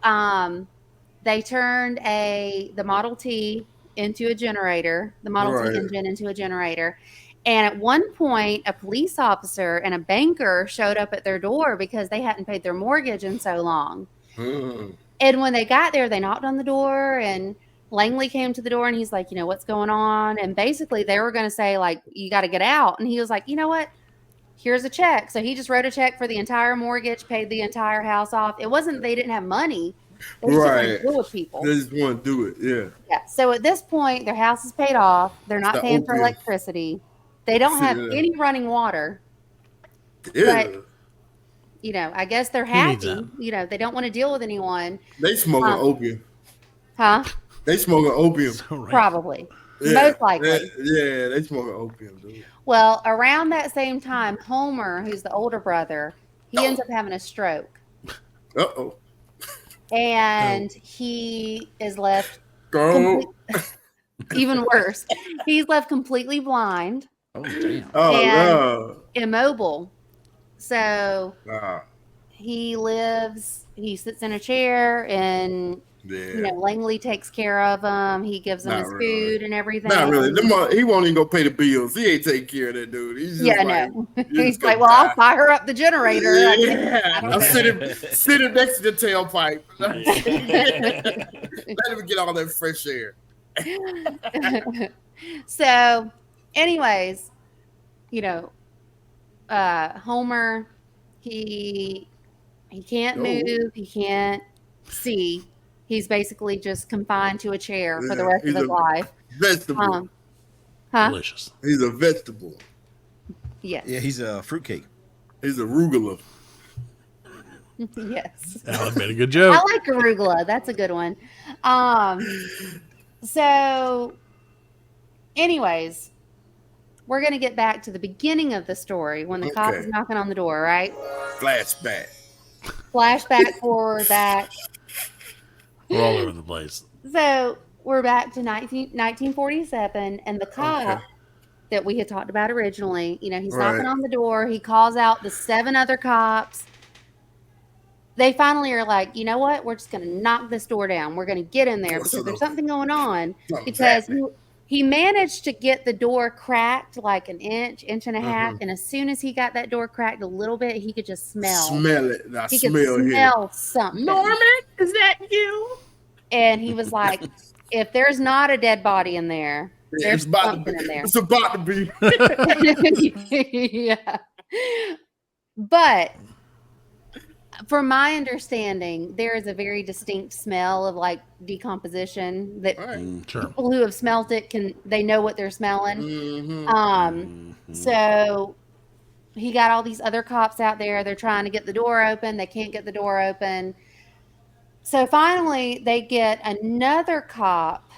they turned the Model T into a generator, the Model T engine into a generator. And at one point, a police officer and a banker showed up at their door because they hadn't paid their mortgage in so long. And when they got there, they knocked on the door, and Langley came to the door, and he's like, what's going on? And basically they were going to say, like, you got to get out. And he was like, you know what? Here's a check. So he just wrote a check for the entire mortgage, paid the entire house off. It wasn't they didn't have money. They just didn't want to deal with people. They just want to do it. Yeah. Yeah. So at this point, their house is paid off. They're not paying for opium. electricity. They don't have any running water. Yeah. But, I guess they're needs happy. They don't want to deal with anyone. They smoking opium. Huh? They smoking opium. So random. Probably. Yeah. Most likely. They smoking opium, dude. Well, around that same time, Homer, who's the older brother, he ends up having a stroke. Uh-oh. And he is left even worse. He's left completely blind. Oh damn! Oh And no. immobile. So Nah. he sits in a chair, and Yeah. Langley takes care of him. He gives him Not his really. food and everything. Not really. He won't even go pay the bills. He ain't taking care of that dude. He's just No. you're He's just like, gonna well, I'll die. fire up the generator. Yeah. I'll sit him next to the tailpipe. Let him get all that fresh air. So, anyways, Homer, he can't move, he can't see. He's basically just confined to a chair for the rest of his life. Vegetable. Delicious. He's a vegetable. Yes. Yeah, he's a fruitcake. He's arugula. Yes. Alan made a good joke. I like arugula. That's a good one. So, anyways, we're going to get back to the beginning of the story when the cop is knocking on the door, right? Flashback. Flashback, forward, back. We're all over the place. So, we're back to 1947, and the cop that we had talked about originally, he's knocking on the door. He calls out the 7 other cops. They finally are like, you know what? We're just going to knock this door down. We're going to get in there because there's something going on. Because He managed to get the door cracked like an inch and a half, and as soon as he got that door cracked a little bit, he could just Smell it. I He could smell it. smell something. Norman, is that you? And he was like, if there's not a dead body in there, there's something in there. It's about to be. Yeah. But from my understanding, there is a very distinct smell of like decomposition that Sure. people who have smelt it they know what they're smelling. So he got all these other cops out there. They're trying to get the door open. They can't get the door open. So finally, they get another cop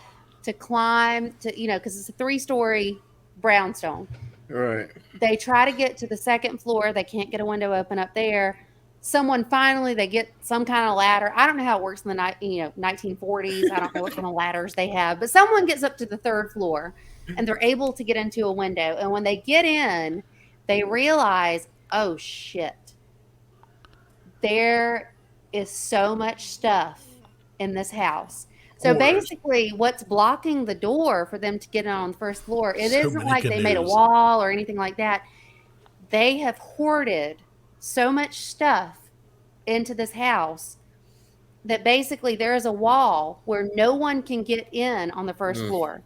to climb to, because it's a 3-story brownstone. Right. They try to get to the second floor. They can't get a window open up there. They get some kind of ladder. I don't know how it works in the 1940s. I don't know what kind of ladders they have, but someone gets up to the 3rd floor and they're able to get into a window. And when they get in, they realize, oh shit, there is so much stuff in this house. So basically what's blocking the door for them to get in on the 1st floor, it isn't like they made a wall or anything like that. They have hoarded so much stuff into this house that basically there is a wall where no one can get in on the 1st floor.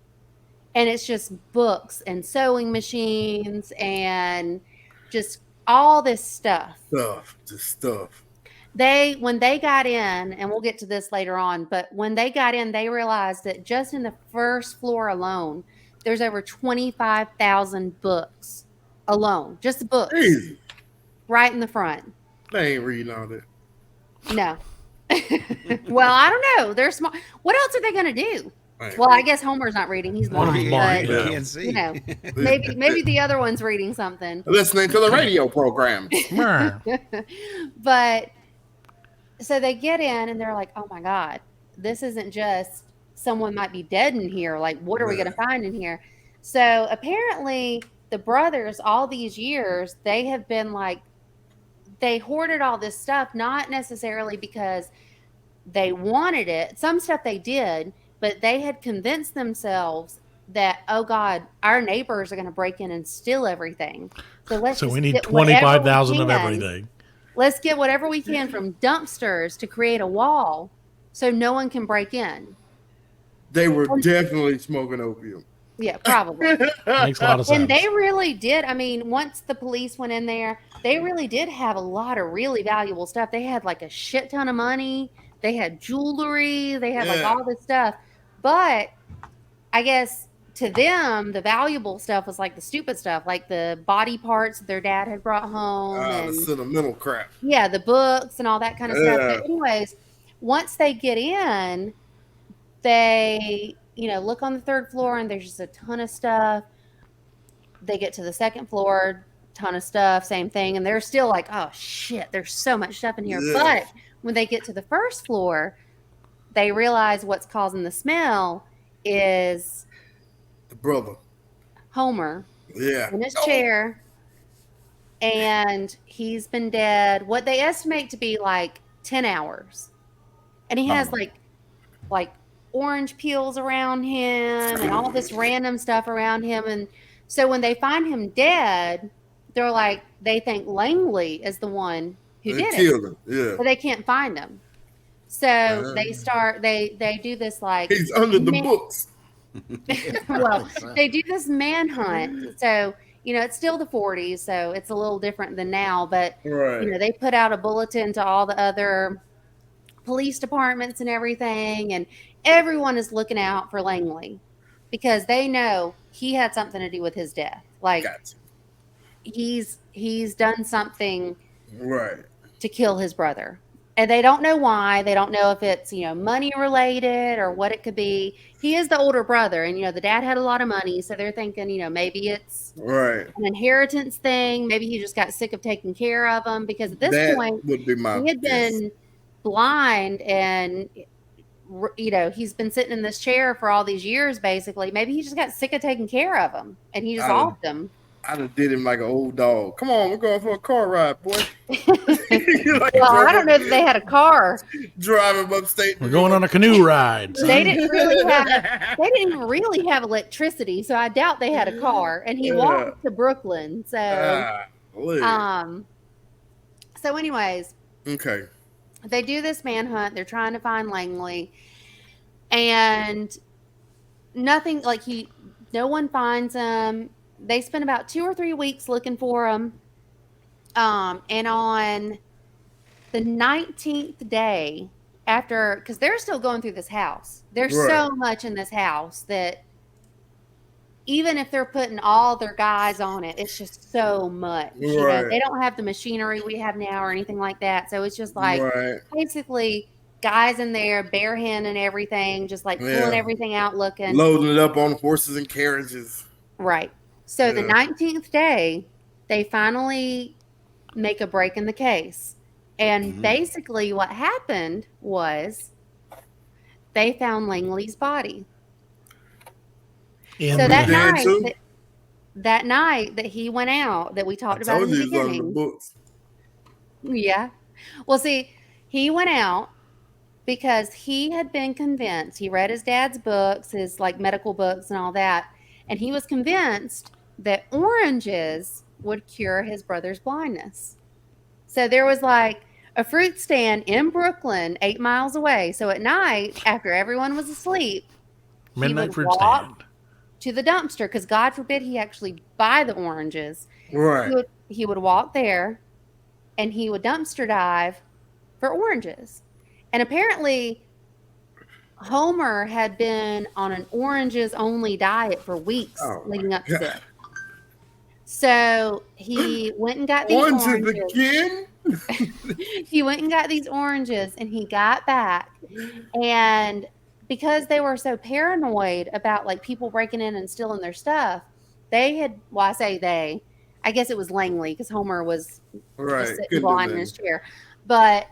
And it's just books and sewing machines and just all this stuff. Stuff. When they got in, and we'll get to this later on, but when they got in, they realized that just in the 1st floor alone, there's over 25,000 books alone. Just the books. Easy. Right in the front. They ain't reading all that. No. Well, I don't know. They're smart. What else are they going to do? Well, I guess Homer's not reading. He's blind. But, can't see. Maybe the other one's reading something. Listening to the radio program. But so they get in and they're like, oh my God, this isn't just someone might be dead in here. Like, what are we going to find in here? So apparently the brothers, all these years, they have been like, they hoarded all this stuff, not necessarily because they wanted it. Some stuff they did, but they had convinced themselves that, oh God, our neighbors are going to break in and steal everything. So we need 25,000 of everything. Let's get whatever we can from dumpsters to create a wall so no one can break in. They were definitely smoking opium. Yeah, probably. Makes a lot of sense. And they really did. I mean, once the police went in there, they really did have a lot of really valuable stuff. They had like a shit ton of money. They had jewelry. They had like all this stuff. But I guess to them, the valuable stuff was like the stupid stuff, like the body parts their dad had brought home. The sentimental crap. Yeah, the books and all that kind of stuff. But anyways, once they get in, they, look on the 3rd floor and there's just a ton of stuff. They get to the 2nd floor, ton of stuff, same thing. And they're still like, oh shit, there's so much stuff in here. Yeah. But when they get to the 1st floor, they realize what's causing the smell is the brother Homer in his chair, and he's been dead what they estimate to be like 10 hours, and he has like orange peels around him and all this random stuff around him. And so when they find him dead, they're like, they think Langley is the one who did it, but they can't find him. So they do this like he's under the books. Well, they do this manhunt. So, it's still the 40s, so it's a little different than now, but they put out a bulletin to all the other police departments and everything, and everyone is looking out for Langley because they know he had something to do with his death. Like he's done something to kill his brother. And they don't know why. They don't know if it's, money related or what it could be. He is the older brother, and, the dad had a lot of money. So they're thinking, maybe it's an inheritance thing. Maybe he just got sick of taking care of him, because at this point, he had been blind and, he's been sitting in this chair for all these years, basically. Maybe he just got sick of taking care of him and he just offed him. I done did him like an old dog. Come on, we're going for a car ride, boy. Like Well, I don't know that they had a car. drive him upstate. We're going on a canoe ride. Son. They didn't even really have electricity, so I doubt they had a car. And he walked to Brooklyn. So so anyways, okay. they do this manhunt. They're trying to find Langley. And nothing no one finds him. They spend about 2 or 3 weeks looking for him. And on the 19th day after, because they're still going through this house, there's so much in this house that even if they're putting all their guys on it, it's just so much. You know, they don't have the machinery we have now or anything like that. So it's just like basically guys in there barehanding everything, just like pulling everything out, looking, loading it up on horses and carriages. Right. So the 19th day, they finally make a break in the case. And basically what happened was they found Langley's body. So that night that he went out, that we talked about in the beginning. Books. Yeah. Well, see, he went out because he had been convinced. He read his dad's books, his like medical books and all that. And he was convinced that oranges would cure his brother's blindness. So there was like a fruit stand in Brooklyn, 8 miles away. So at night, after everyone was asleep, midnight fruit stand to the dumpster, because God forbid he actually buy the oranges. Right. He would walk there and he would dumpster dive for oranges. And apparently Homer had been on an oranges only diet for weeks leading up to this. So he went and got these oranges again. He went and got these oranges and he got back, and because they were so paranoid about like people breaking in and stealing their stuff, they had, well, I say they, I guess it was Langley because Homer was just sitting blind in his chair, but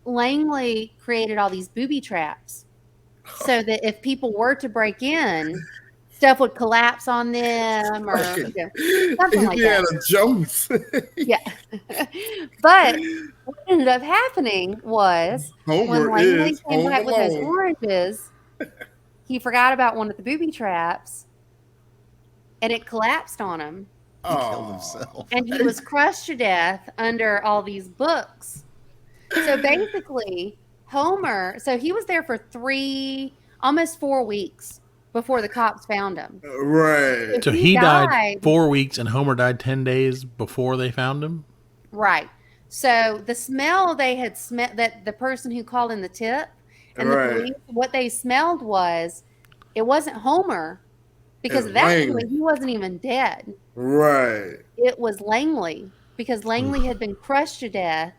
Langley created all these booby traps so that if people were to break in, stuff would collapse on them or something like that. Jones. Yeah. But what ended up happening was when Langley came back with those oranges, he forgot about one of the booby traps and it collapsed on him. He killed himself. And he was crushed to death under all these books. So basically, Homer, so he was there for almost 4 weeks before the cops found him. Right. So he died 4 weeks and Homer died 10 days before they found him? Right. So the smell they had smelled, that the person who called in the tip and the police, what they smelled was, it wasn't Homer, because at that point he wasn't even dead. Right. It was Langley, because Langley had been crushed to death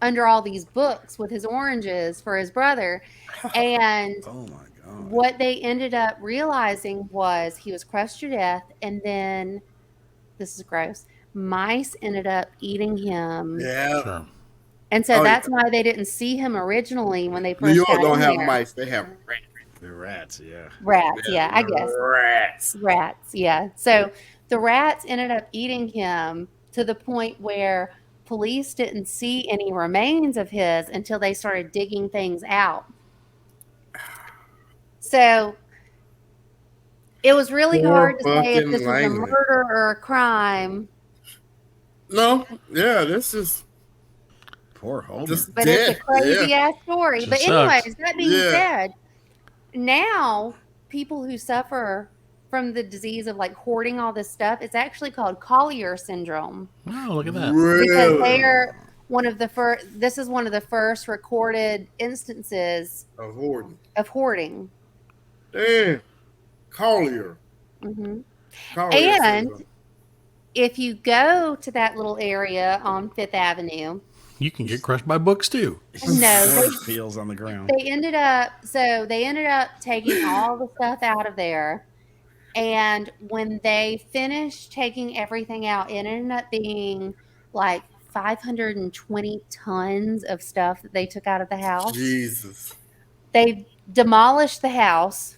under all these books with his oranges for his brother. And oh my God. What they ended up realizing was he was crushed to death, and then, this is gross, mice ended up eating him. Yeah. Sure. And so that's why they didn't see him originally when they first New York got don't in have there. mice, they have rats. They're rats, yeah. Rats, yeah, I guess. Rats, yeah. So the rats ended up eating him to the point where police didn't see any remains of his until they started digging things out. So it was really hard to say if this was a murder or a crime. No, yeah, this is poor Homer. But it's a crazy ass story. But anyways, that being said, now people who suffer from the disease of like hoarding all this stuff, it's actually called Collier syndrome. Oh, look at that. Really? Because they are one of the first, this is one of the first recorded instances of hoarding. Damn. Collier. Mm-hmm. Collier and syndrome. If you go to that little area on Fifth Avenue, you can get crushed by books too. No, feels on the ground. They ended up taking all the stuff out of there. And when they finished taking everything out, it ended up being like 520 tons of stuff that they took out of the house. Jesus. They demolished the house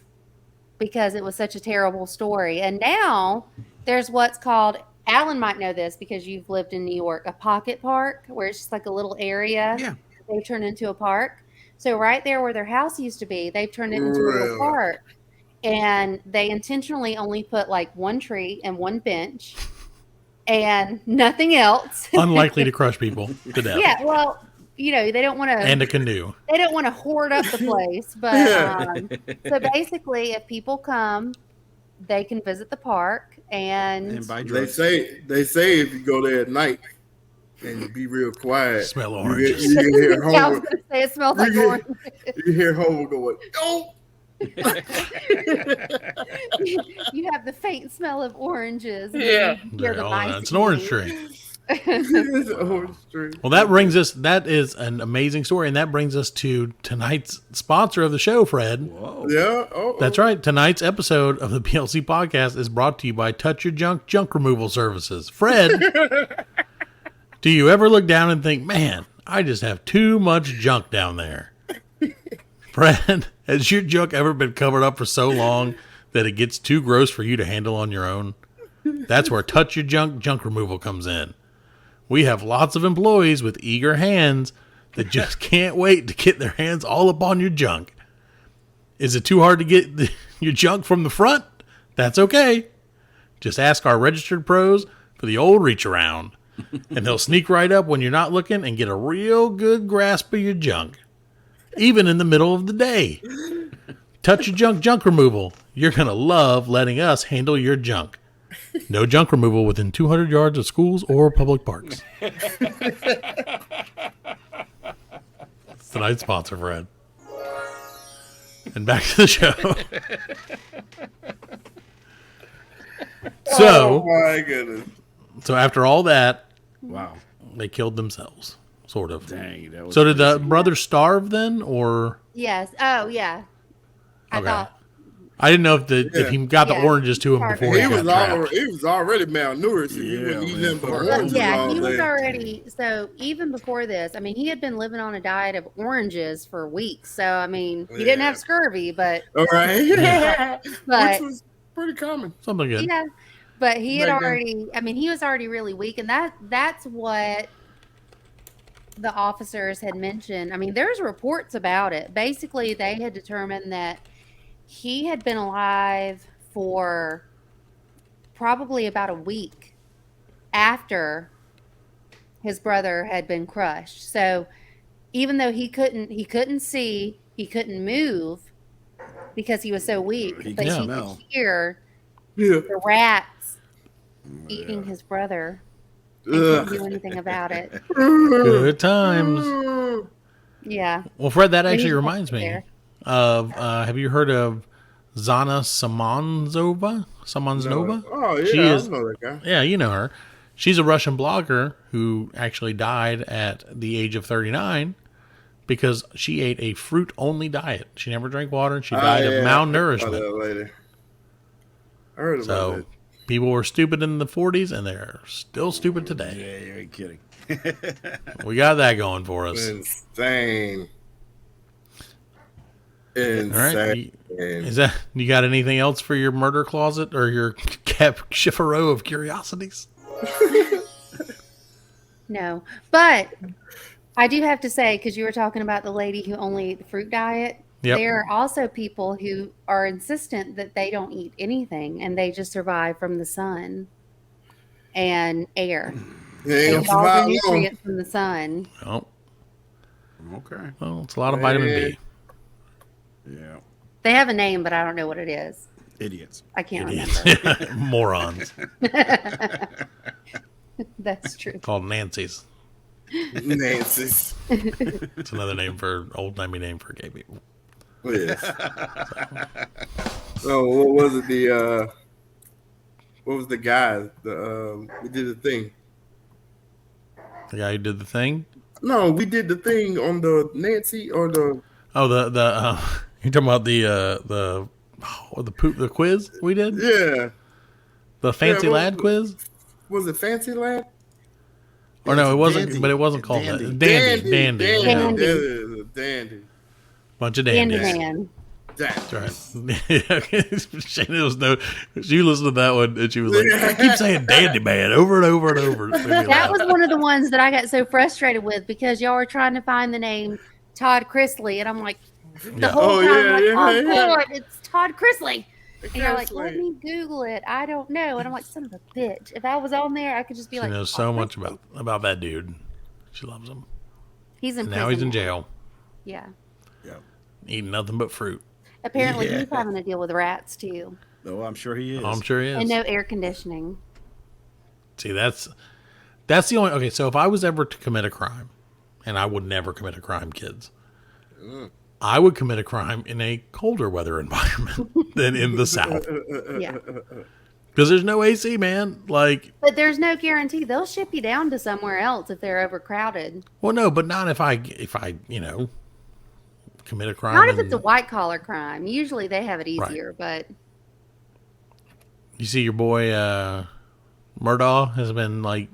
because it was such a terrible story. And now there's what's called, Alan might know this because you've lived in New York, a pocket park where it's just like a little area. Yeah. They turn into a park. So right there where their house used to be, they've turned it into a little Really? park. And they intentionally only put like one tree and one bench and nothing else. Unlikely to crush people to death. Yeah, well, they don't want to. And a canoe. They don't want to hoard up the place, but so basically, if people come, they can visit the park and buy They drugs. say if you go there at night and be real quiet, Smell you oranges. can hear Yeah, I was Homer. gonna say it smells like You orange. You can hear Homer going, "Oh." You have the faint smell of oranges. And Yeah. then you hear the mice It's an orange eating. tree. It's an orange tree. Well, that is an amazing story, and that brings us to tonight's sponsor of the show, Fred. Whoa. Yeah. Oh, That's right. Tonight's episode of the PLC podcast is brought to you by Touch Your Junk removal services. Fred, do you ever look down and think, man, I just have too much junk down there? Fred, has your junk ever been covered up for so long that it gets too gross for you to handle on your own? That's where Touch Your Junk removal comes in. We have lots of employees with eager hands that just can't wait to get their hands all up on your junk. Is it too hard to get your junk from the front? That's okay. Just ask our registered pros for the old reach around, and they'll sneak right up when you're not looking and get a real good grasp of your junk, even in the middle of the day. Touch Your Junk removal. You're going to love letting us handle your junk. No junk removal within 200 yards of schools or public parks. It's tonight's sponsor, Fred. And back to the show. oh my goodness. So after all that, Wow. they killed themselves, sort of. Dang. That was So did the brothers starve then, or? Yes. Oh, yeah. I Okay. thought. I didn't know if he got the Yeah. oranges to him before he got trapped. He was already malnourished. He Yeah, wouldn't eat man. nothing but Well, oranges Yeah, all he was day. already. So even before this, I mean, he had been living on a diet of oranges for weeks. So I mean, he didn't Yeah. have scurvy, but All right. but Which was pretty common. Something good. yeah, but he had Back then. already. I mean, he was already really weak, and that's what the officers had mentioned. I mean, there's reports about it. Basically, they had determined that he had been alive for probably about a week after his brother had been crushed. So even though he couldn't see, he couldn't move because he was so weak, He but could he smell. could hear Yeah. the rats eating his brother and couldn't do anything about it. Good times. Yeah. Well, Fred, that actually He's reminds me there. of, have you heard of Zana Samanzova? Samanznova? Oh yeah, She is- I know that guy. Yeah, you know her. She's a Russian blogger who actually died at the age of 39 because she ate a fruit-only diet. She never drank water, and she died of malnourishment. I heard about So that. people were stupid in the 40s, and they're still stupid today. Yeah, you ain't kidding. We got that going for us. Insane. All right. Insane. Is that you got anything else for your murder closet or your Chifforobe of curiosities? No, but I do have to say, because you were talking about the lady who only ate the fruit diet, Yep. there are also people who are insistent that they don't eat anything and they just survive from the sun and air. They They ain't get all gonna their survive long. nutrients from the sun. Oh, Okay. well, it's a lot of vitamin B. Yeah. They have a name, but I don't know what it is. Idiots. I can't Idiots. remember. Morons. That's true. Called Nancy's. Nancy's. It's another name for old-timey name for gay people. Yes. So what was it? What was the guy? We did the thing. The guy who did the thing. No, we did the thing on the Nancy or the. Oh, you're talking about the quiz we did? Yeah. The fancy Yeah, lad quiz? Was it Fancy Lad? Or no, it wasn't. Dandy. But it wasn't called Dandy. that. Dandy. Dandy. Yeah. Dandy. Dandy. Bunch of Dandy dandies. Man. That. That's right. Shana was she listened to that one and she was like, I keep saying Dandy Man over and over and over. That was one of the ones that I got so frustrated with because y'all were trying to find the name Todd Chrisley, and I'm like, the whole time, God, it's Todd Chrisley. And you're like, let me Google it. I don't know. And I'm like, son of a bitch. If I was on there, I could just be she like, knows so much about that dude. She loves him. He's in And prison now he's in jail. Yeah. Eating nothing but fruit. Apparently, he's having to deal with rats too. Oh, I'm sure he is. I'm sure he is. And no air conditioning. See, that's the only. Okay, so if I was ever to commit a crime, and I would never commit a crime, kids, I would commit a crime in a colder weather environment than in the South. Yeah. Because there's no AC, man. Like, but there's no guarantee they'll ship you down to somewhere else if they're overcrowded. Well, no, but not if I commit a crime. Not if it's a white collar crime. Usually they have it easier, but you see your boy Murdaugh has been like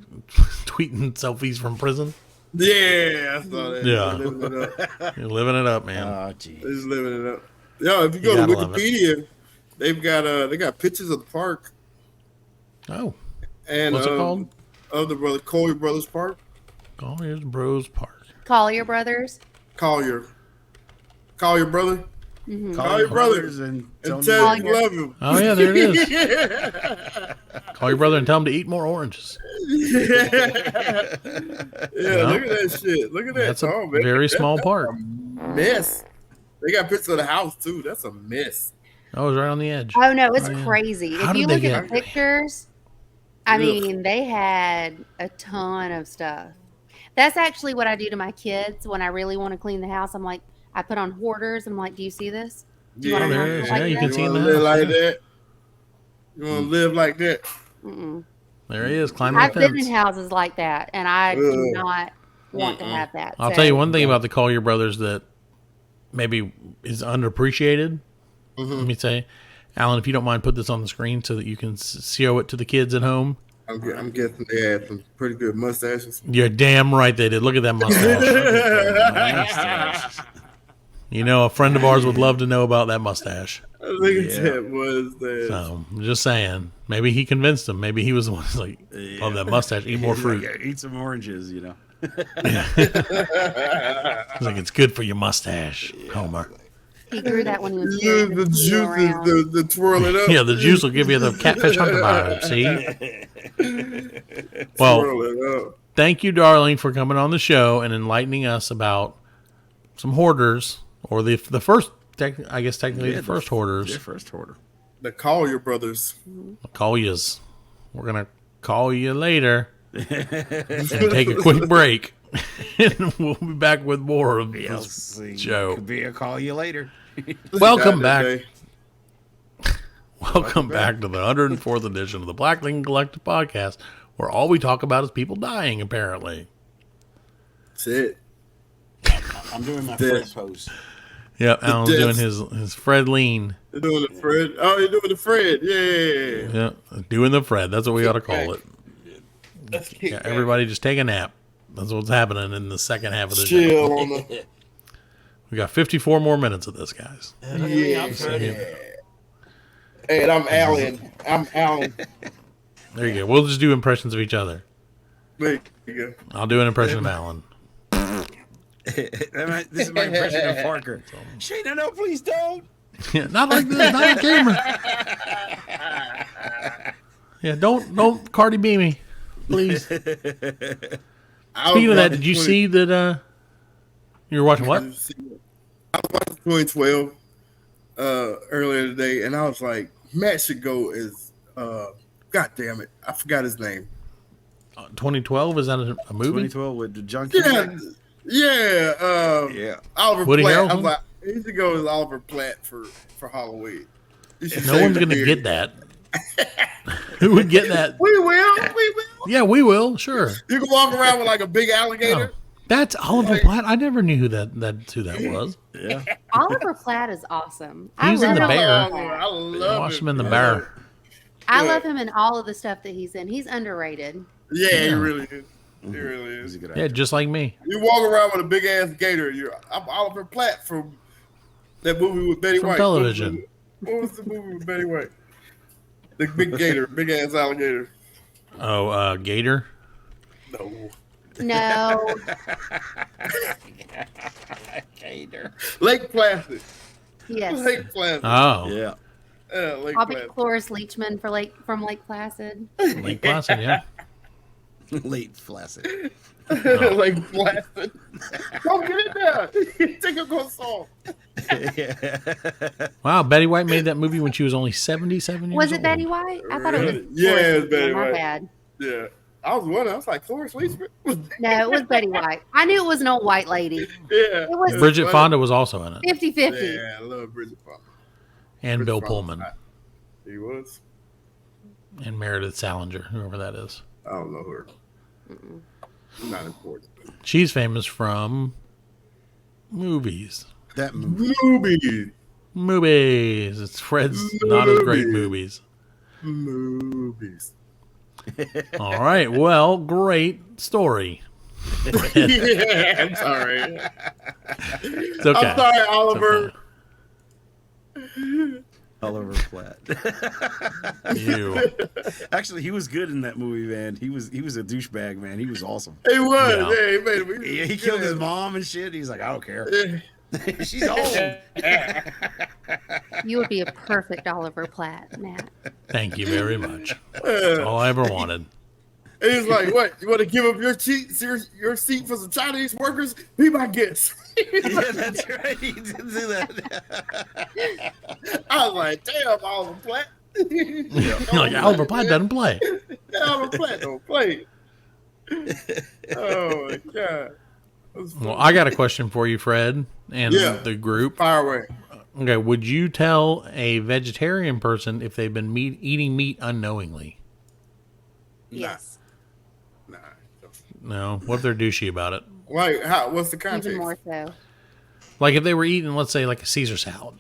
tweeting selfies from prison. Yeah, I saw that. Yeah. Living it up. You're living it up, man. Oh, geez. He's living it up. Yeah, if you go to Wikipedia, they got pictures of the park. Oh. And what's it called? Of the Collier Brothers Park. Collier's Bros Park. Collier Brothers. Collier brother. Mm-hmm. Collier brothers and tell you love him. Oh yeah, there it is. Call your brother and tell him to eat more oranges. Yeah, look at that shit. Look at that. That's a very small park. Mess. They got pictures of the house too. That's a mess. Oh, it's right on the edge. Oh no, it's crazy. How if you did look they at the pictures, I mean, they had a ton of stuff. That's actually what I do to my kids when I really want to clean the house. I'm like, I put on hoarders. I'm like, do you see this? Do you Yeah, wanna there have it is. it like Yeah, you this? can see You in want the to live house. like that? You want to live like that? Mm-mm. There he is, climbing I've the been fence. in houses like that, and I do not want to have that. I'll So, tell you one thing about the Collier brothers that maybe is underappreciated. Let me say, Alan, if you don't mind, put this on the screen so that you can show it to the kids at home. I'm guessing they had some pretty good mustaches. You're damn right they did. Look at that mustache. You know, a friend of ours would love to know about that mustache. Look at that mustache. So, I'm just saying. Maybe he convinced him. Maybe he was the one who's like, oh, that mustache, eat more fruit. Like, eat some oranges, you know. He's like, it's good for your mustache, Homer. he grew that when he was Use kid. the juice to twirl it up. Yeah, the juice will give you the catfish hunter vibe. See? Well, Twirl it up. thank you, darling, for coming on the show and enlightening us about some hoarders, or the first, I guess technically the first hoarders. The first hoarder. The Collier brothers. I'll call yous. We're gonna call you later and take a quick break, and we'll be back with more of this show. Could be a call you later. Welcome back. Welcome back to the 104th edition of the Black Lincoln Collective Podcast, where all we talk about is people dying, apparently. That's it. I'm doing my first post. Yeah, Alan's doing his Fred lean. You're doing the Fred. Oh, you're doing the Fred. Yeah. Yeah, doing the Fred. That's what we ought to call it. Let's kick Yeah, back. everybody just take a nap. That's what's happening in the second half of the show. Chill on the. We got 54 more minutes of this, guys. Yeah. And I'm Alan. I'm Alan. There you go. We'll just do impressions of each other. There you go. I'll do an impression of Alan. This is my impression of Parker. Shana, no, please don't. Yeah, not like this, not on camera. Yeah, don't Cardi B me, please. Speaking of that, did you see that you were watching what? I was watching 2012 earlier today, and I was like, Matt should go as God damn it, I forgot his name. 2012, is that a movie? 2012 with the junkie. Yeah. Oliver Woody Platt. Harrelson? I was like, he should go as Oliver Platt for Halloween. No one's gonna get that. Who would get that? We will. Yeah, we will. Sure. You can walk around with like a big alligator. Oh, that's Oliver Platt. I never knew who that was. Yeah. Oliver Platt is awesome. He's in The love Bear. Oliver Platt. I love Watch him in the Bear. I love him in all of the stuff that he's in. He's underrated. Yeah, he really is. He really He's is. a good Yeah, actor. just like me. You walk around with a big ass gator. I'm Oliver Platt from That movie with Betty From White. television. What was the movie with Betty White? The big gator, big ass alligator. Oh, Gator. No. No. Gator. Lake Placid. Yes. Lake Placid. Oh, Yeah. Lake I'll be Placid. Cloris Leachman from Lake Placid. Lake Placid, yeah. Late flaccid. Lake Placid. Don't get it there. Take a good song. Wow, Betty White made that movie when she was only 77 years old. Was it Betty White? I thought it was. Yeah, Cloris it was Betty Leachman, my White. bad. Yeah. I was wondering. I was like, Cloris Leachman? No, it was Betty White. I knew it was an old white lady. Yeah. It was Bridget Fonda was also in it. 50-50. Yeah, I love Bridget Fonda. And Bridget Bill Fonda's Pullman. hot. He was? And Meredith Salinger, whoever that is. I don't know her. Not important. She's famous from movies. That movie. Movies. Movies. It's Fred's not as great movies. Movies. All right. Well, great story. Yeah, I'm sorry. It's okay. I'm sorry, Oliver. Oliver Platt. You. Actually, he was good in that movie, man. He was a douchebag, man. He was awesome. He was. Yeah. Yeah, he made him. He killed his mom and shit. He's like, I don't care. Yeah. She's old. You would be a perfect Oliver Platt, Matt. Thank you very much. That's all I ever wanted. And he's like, "What? You want to give up your seat for some Chinese workers? Be my guest." Yeah, that's right. He did do that. I was like, "Damn, Oliver Platt." You're like, Oliver Platt doesn't play. Oliver Platt don't play. Oh my god. Well, I got a question for you, Fred, and Yeah. the group. Fire away. Okay, would you tell a vegetarian person if they've been eating meat unknowingly? Yes. Nah. No. What if they're douchey about it? Like, how? What's the context? Even more so. Like if they were eating, let's say, like a Caesar salad.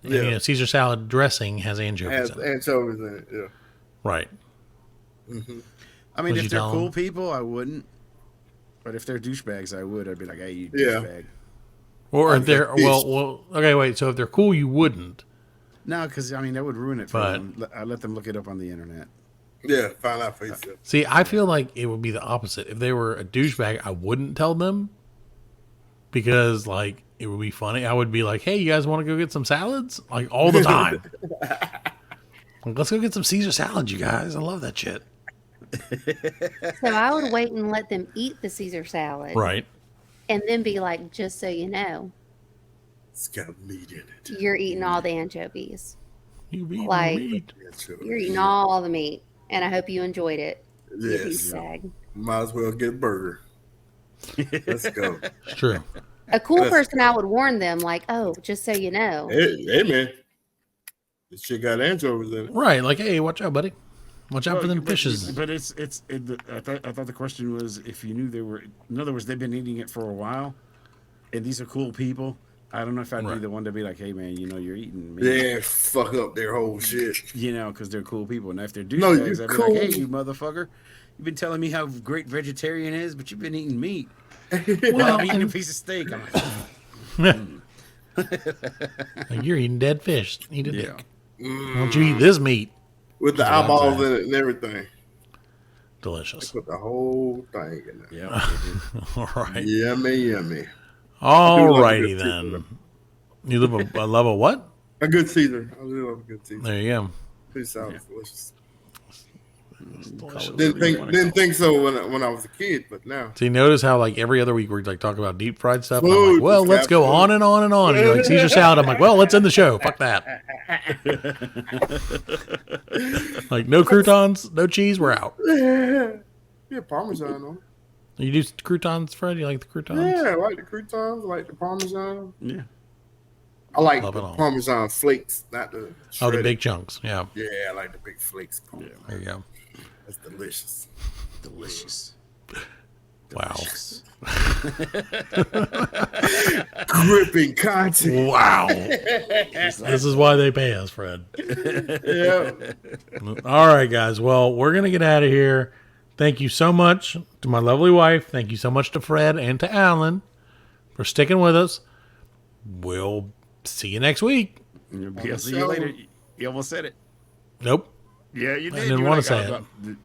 And, Yeah. you know, Caesar salad dressing has Has anchovies in it. anchovies in it. Yeah. Right. I mean, Would you if they're tell cool him? people, I wouldn't. But if they're douchebags, I would. I'd be like, hey, you Yeah. douchebag. Or if Okay, they're, well, okay, wait. So if they're cool, you wouldn't. No, because, I mean, that would ruin it for But- them. I let them look it up on the internet. Yeah. Find out for yourself. See, I feel like it would be the opposite. If they were a douchebag, I wouldn't tell them because, like, it would be funny. I would be like, hey, you guys want to go get some salads? Like, all the time. Like, let's go get some Caesar salad, you guys. I love that shit. So I would wait and let them eat the Caesar salad. Right. And then be like, just so you know, It's got meat in it. you're eating all the anchovies. You eat Like- meat. You're eating all the meat. And I hope you enjoyed it. You Yes. douchebag. Might as well get a burger. Let's go. It's true. A cool That's- person, I would warn them, like, oh, just so you know. Hey man. This shit got anchovies in it. Right. Like, hey, watch out, buddy. Watch out for them But- fishes. But I thought the question was if you knew they were, in other words, they've been eating it for a while, and these are cool people. I don't know if I'd be Right. the one to be like, hey, man, you know, you're eating meat. Yeah, fuck up their whole shit. You know, because they're cool people. And if they're No, douchebags, you're I'd be cool. like, hey, you motherfucker, you've been telling me how great vegetarian is, but you've been eating meat. Well, I'm eating a and- piece of steak. I'm like, Like, you're eating dead fish. Eat a yeah. dick. Why don't you eat this meat? With the That's what I'm eyeballs saying. in it and everything. Delicious. Put the whole thing in there. Yeah. All right. Yummy, yummy. All I do love a righty good Caesar. then. You love a what? A good Caesar. I really love a good Caesar. There you go. It sounds delicious. Delicious. Didn't think so when I was a kid, but now. So you notice how like every other week we like talk about deep fried stuff. And I'm Food, like, well, just let's go absolutely. on and on and on. And you're like Caesar salad. I'm like, well, let's end the show. Fuck that. Like no croutons, no cheese. We're out. Yeah, Parmesan on it. You do croutons, Fred? You like the croutons? Yeah, I like the croutons. I like the Parmesan. Yeah. I like Love the it all. Parmesan flakes, not the Oh, the shredded. big chunks. Yeah. Yeah, I like the big flakes. Parmesan. There you go. That's delicious. Delicious. Wow. Gripping content. Wow. This is why they pay us, Fred. Yeah. All right, guys. Well, we're going to get out of here. Thank you so much to my lovely wife. Thank you so much to Fred and to Alan for sticking with us. We'll See you next week. I'll see you later. You almost said it. Nope. Yeah, you did. I didn't You were want to like, say "Oh, it.